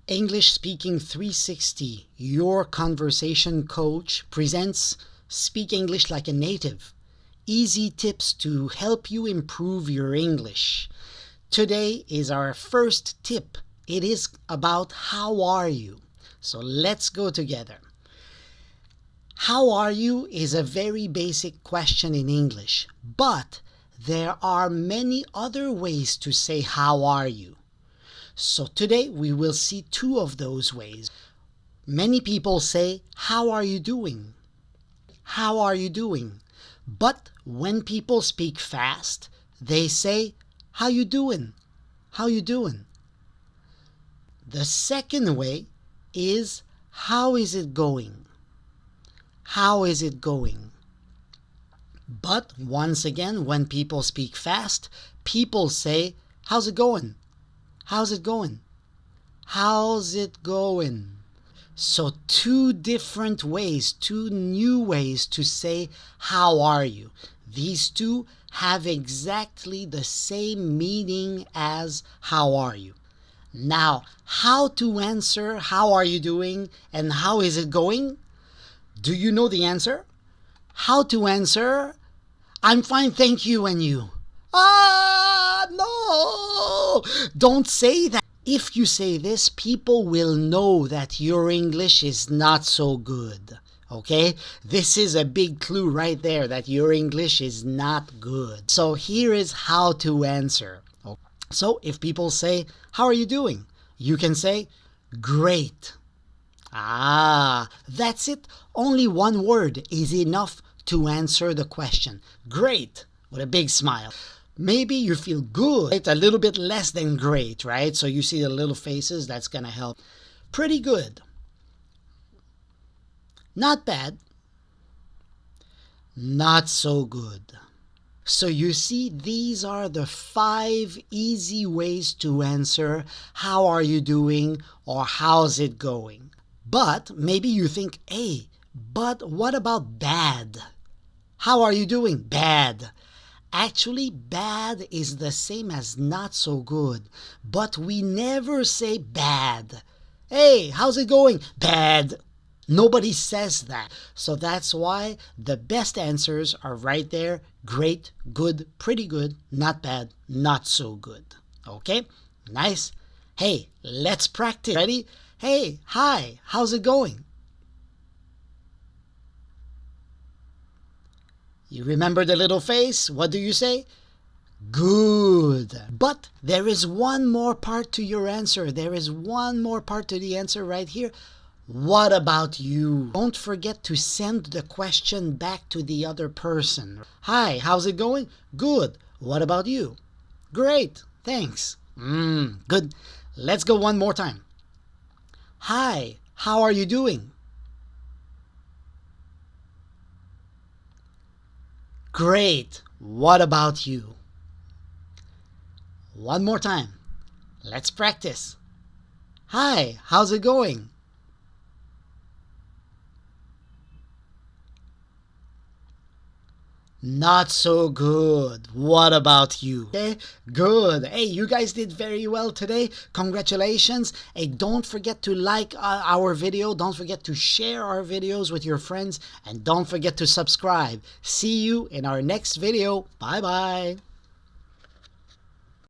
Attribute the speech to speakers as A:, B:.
A: English Speaking 360, your conversation coach, presents Speak English Like a Native. Easy tips to help you improve your English. Today is our first tip. It is about how are you? So let's go together. How are you is a very basic question in English, but there are many other ways to say how are you. So today we will see two of those ways. Many people say, how are you doing? How are you doing? But when people speak fast, they say, how you doing? How you doing? The second way is, how is it going? How is it going? But once again, when people speak fast, people say, how's it going? How's it going? How's it going? So two different ways, two new ways to say, how are you? These two have exactly the same meaning as how are you. Now, how to answer how are you doing and how is it going? Do you know the answer? How to answer, I'm fine, thank you, and you? No! Don't say that. If you say this, people will know that your English is not so good. Okay? This is a big clue right there that your English is not good. So here is how to answer. So if people say, how are you doing? You can say, great. That's it. Only one word is enough to answer the question. Great, with a big smile. Maybe you feel good. It's a little bit less than great, right? So you see the little faces, that's going to help. Pretty good. Not bad. Not so good. So you see, these are the 5 easy ways to answer how are you doing or how's it going. But maybe you think, hey, but what about bad? How are you doing? Bad. Actually, bad is the same as not so good, but we never say bad. Hey, how's it going? Bad. Nobody says that. So that's why the best answers are right there. Great, good, pretty good, not bad, not so good. Okay? Nice. Hey, let's practice. Ready? Hey, hi, how's it going? You remember the little face? What do you say? Good. But there is one more part to your answer. There is one more part to the answer right here. What about you? Don't forget to send the question back to the other person. Hi, how's it going? Good. What about you? Great. Thanks. Good. Let's go one more time. Hi, how are you doing? Great. What about you? One more time. Let's practice. Hi, how's it going? Not so good. What about you? Okay, good. Hey, you guys did very well today. Congratulations. Hey, don't forget to like our video. Don't forget to share our videos with your friends. And don't forget to subscribe. See you in our next video. Bye-bye.